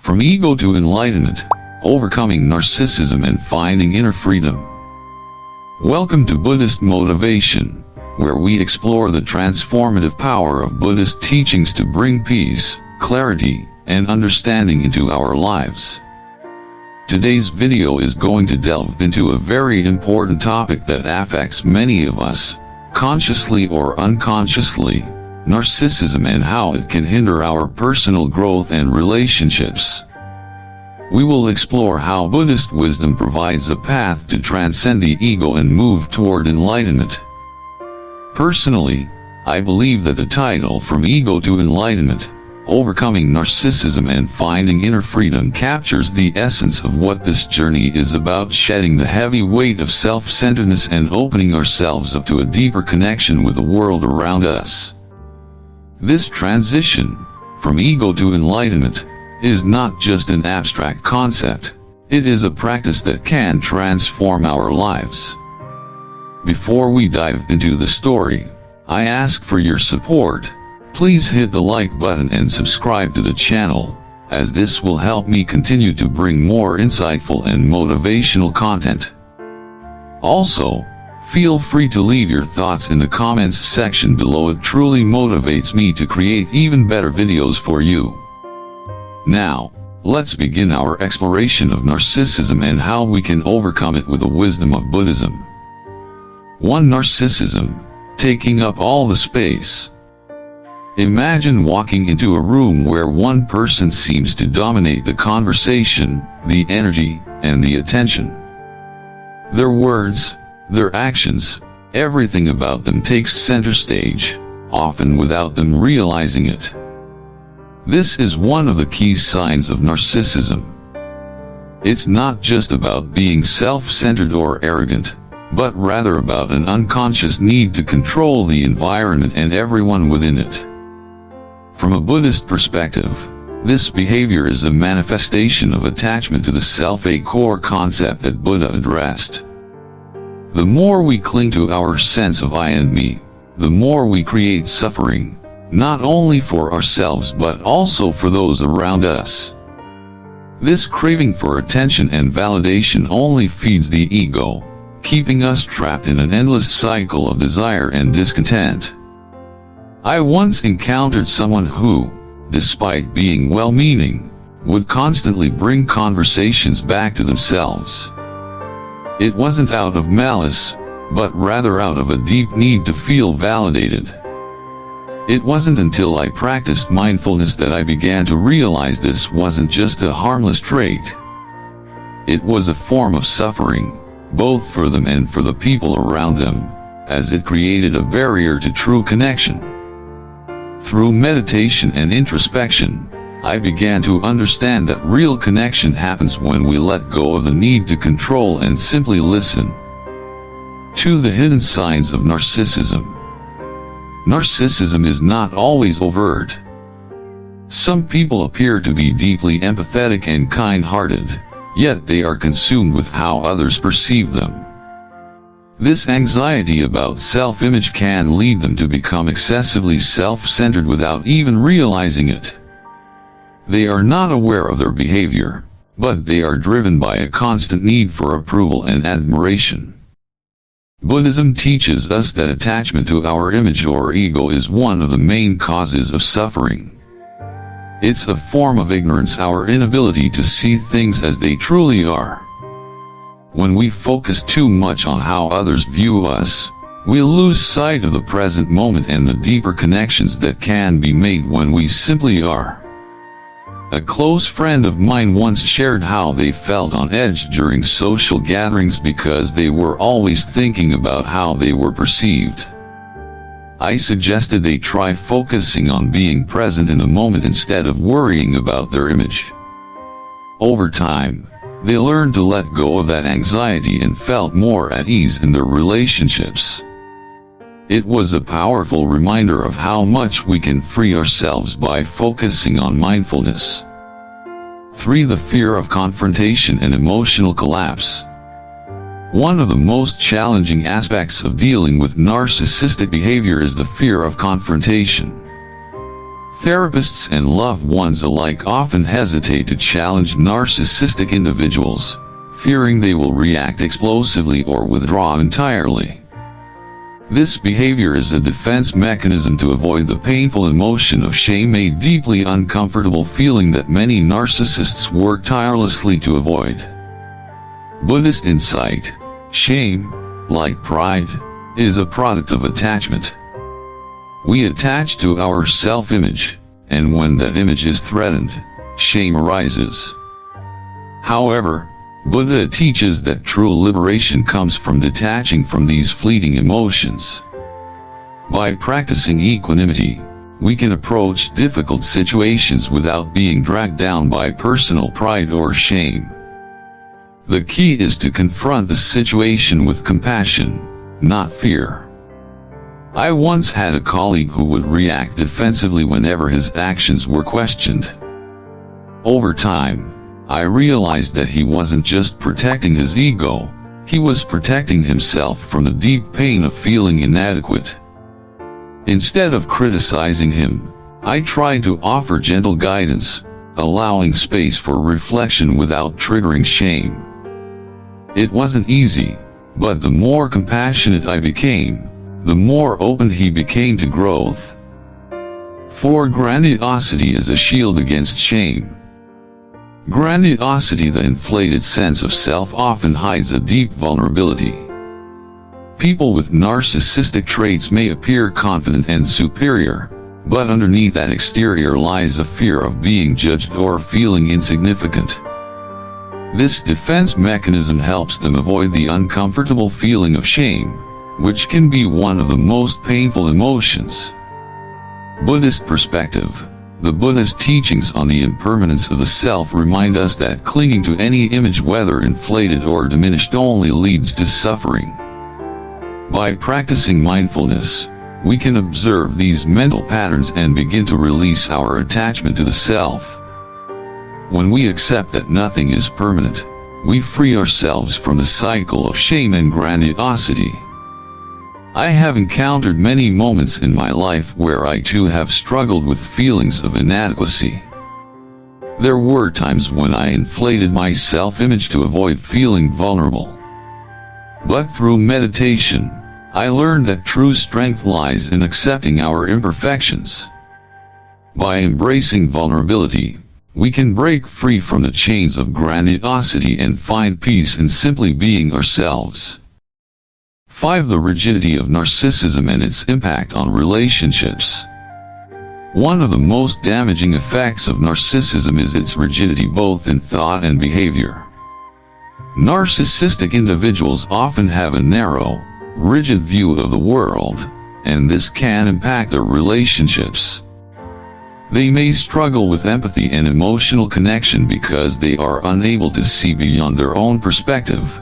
From ego to enlightenment, overcoming narcissism and finding inner freedom. Welcome to Buddhist Motivation, where we explore the transformative power of Buddhist teachings to bring peace, clarity, and understanding into our lives. Today's video is going to delve into a very important topic that affects many of us, consciously or unconsciously: narcissism and how it can hinder our personal growth and relationships. We will explore how Buddhist wisdom provides a path to transcend the ego and move toward enlightenment. Personally, I believe that the title From Ego to Enlightenment, Overcoming Narcissism and Finding Inner Freedom captures the essence of what this journey is about: shedding the heavy weight of self-centeredness and opening ourselves up to a deeper connection with the world around us. This transition, from ego to enlightenment, is not just an abstract concept. It is a practice that can transform our lives. Before we dive into the story, I ask for your support. Please hit the like button and subscribe to the channel, as this will help me continue to bring more insightful and motivational content. Also, feel free to leave your thoughts in the comments section below. It truly motivates me to create even better videos for you. Now, let's begin our exploration of narcissism and how we can overcome it with the wisdom of Buddhism. 1. Narcissism, taking up all the space. Imagine walking into a room where one person seems to dominate the conversation, the energy, and the attention. Their words, their actions, everything about them takes center stage, often without them realizing it. This is one of the key signs of narcissism. It's not just about being self-centered or arrogant, but rather about an unconscious need to control the environment and everyone within it. From a Buddhist perspective, this behavior is a manifestation of attachment to the self, a core concept that Buddha addressed. The more we cling to our sense of I and me, the more we create suffering, not only for ourselves but also for those around us. This craving for attention and validation only feeds the ego, keeping us trapped in an endless cycle of desire and discontent. I once encountered someone who, despite being well-meaning, would constantly bring conversations back to themselves. It wasn't out of malice, but rather out of a deep need to feel validated. It wasn't until I practiced mindfulness that I began to realize this wasn't just a harmless trait. It was a form of suffering, both for them and for the people around them, as it created a barrier to true connection. Through meditation and introspection, I began to understand that real connection happens when we let go of the need to control and simply listen. 2. The hidden signs of narcissism. Narcissism is not always overt. Some people appear to be deeply empathetic and kind-hearted, yet they are consumed with how others perceive them. This anxiety about self-image can lead them to become excessively self-centered without even realizing it. They are not aware of their behavior, but they are driven by a constant need for approval and admiration. Buddhism teaches us that attachment to our image or ego is one of the main causes of suffering. It's a form of ignorance, our inability to see things as they truly are. When we focus too much on how others view us, we lose sight of the present moment and the deeper connections that can be made when we simply are. A close friend of mine once shared how they felt on edge during social gatherings because they were always thinking about how they were perceived. I suggested they try focusing on being present in the moment instead of worrying about their image. Over time, they learned to let go of that anxiety and felt more at ease in their relationships. It was a powerful reminder of how much we can free ourselves by focusing on mindfulness. 3. The fear of confrontation and emotional collapse. One of the most challenging aspects of dealing with narcissistic behavior is the fear of confrontation. Therapists and loved ones alike often hesitate to challenge narcissistic individuals, fearing they will react explosively or withdraw entirely. This behavior is a defense mechanism to avoid the painful emotion of shame, a deeply uncomfortable feeling that many narcissists work tirelessly to avoid. Buddhist insight: shame, like pride, is a product of attachment. We attach to our self-image, and when that image is threatened, shame arises. However, Buddha teaches that true liberation comes from detaching from these fleeting emotions. By practicing equanimity, we can approach difficult situations without being dragged down by personal pride or shame. The key is to confront the situation with compassion, not fear. I once had a colleague who would react defensively whenever his actions were questioned. Over time, I realized that he wasn't just protecting his ego, he was protecting himself from the deep pain of feeling inadequate. Instead of criticizing him, I tried to offer gentle guidance, allowing space for reflection without triggering shame. It wasn't easy, but the more compassionate I became, the more open he became to growth. For grandiosity is a shield against shame. Grandiosity, the inflated sense of self, often hides a deep vulnerability. People with narcissistic traits may appear confident and superior, but underneath that exterior lies a fear of being judged or feeling insignificant. This defense mechanism helps them avoid the uncomfortable feeling of shame, which can be one of the most painful emotions. Buddhist perspective: the Buddhist teachings on the impermanence of the self remind us that clinging to any image, whether inflated or diminished, only leads to suffering. By practicing mindfulness, we can observe these mental patterns and begin to release our attachment to the self. When we accept that nothing is permanent, we free ourselves from the cycle of shame and grandiosity. I have encountered many moments in my life where I too have struggled with feelings of inadequacy. There were times when I inflated my self-image to avoid feeling vulnerable. But through meditation, I learned that true strength lies in accepting our imperfections. By embracing vulnerability, we can break free from the chains of grandiosity and find peace in simply being ourselves. 5. The rigidity of narcissism and its impact on relationships. One of the most damaging effects of narcissism is its rigidity, both in thought and behavior. Narcissistic individuals often have a narrow, rigid view of the world, and this can impact their relationships. They may struggle with empathy and emotional connection because they are unable to see beyond their own perspective.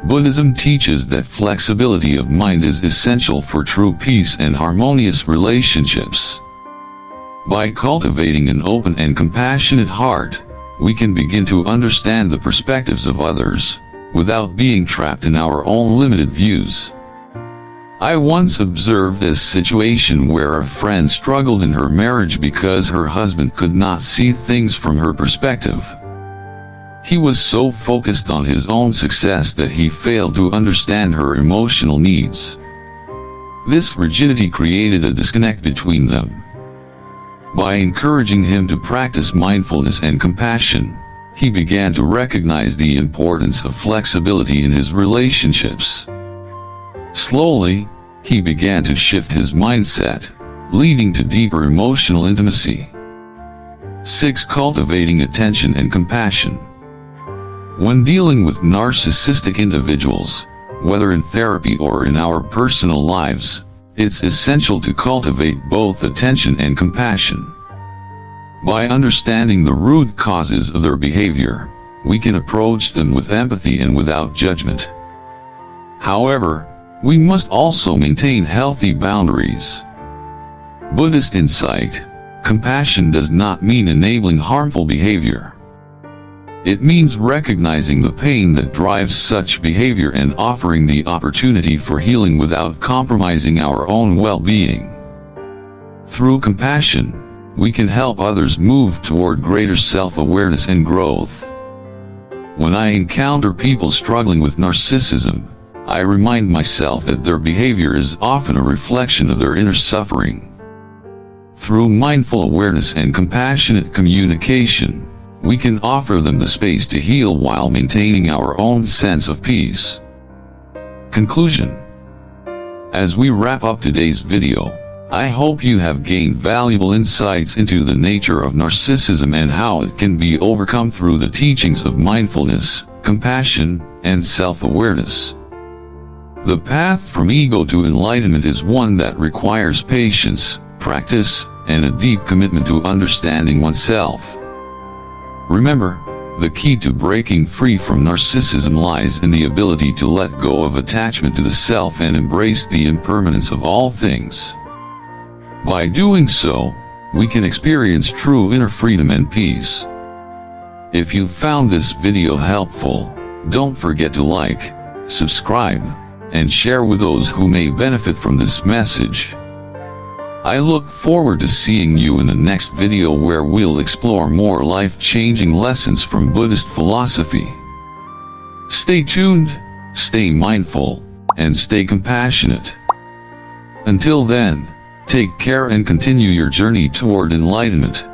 Buddhism teaches that flexibility of mind is essential for true peace and harmonious relationships. By cultivating an open and compassionate heart, we can begin to understand the perspectives of others, without being trapped in our own limited views. I once observed a situation where a friend struggled in her marriage because her husband could not see things from her perspective. He was so focused on his own success that he failed to understand her emotional needs. This rigidity created a disconnect between them. By encouraging him to practice mindfulness and compassion, he began to recognize the importance of flexibility in his relationships. Slowly, he began to shift his mindset, leading to deeper emotional intimacy. 6. Cultivating attention and compassion. When dealing with narcissistic individuals, whether in therapy or in our personal lives, it's essential to cultivate both attention and compassion. By understanding the root causes of their behavior, we can approach them with empathy and without judgment. However, we must also maintain healthy boundaries. Buddhist insight: compassion does not mean enabling harmful behavior. It means recognizing the pain that drives such behavior and offering the opportunity for healing without compromising our own well-being. Through compassion, we can help others move toward greater self-awareness and growth. When I encounter people struggling with narcissism, I remind myself that their behavior is often a reflection of their inner suffering. Through mindful awareness and compassionate communication, we can offer them the space to heal while maintaining our own sense of peace. Conclusion. As we wrap up today's video, I hope you have gained valuable insights into the nature of narcissism and how it can be overcome through the teachings of mindfulness, compassion, and self-awareness. The path from ego to enlightenment is one that requires patience, practice, and a deep commitment to understanding oneself. Remember, the key to breaking free from narcissism lies in the ability to let go of attachment to the self and embrace the impermanence of all things. By doing so, we can experience true inner freedom and peace. If you found this video helpful, don't forget to like, subscribe, and share with those who may benefit from this message. I look forward to seeing you in the next video where we'll explore more life-changing lessons from Buddhist philosophy. Stay tuned, stay mindful, and stay compassionate. Until then, take care and continue your journey toward enlightenment.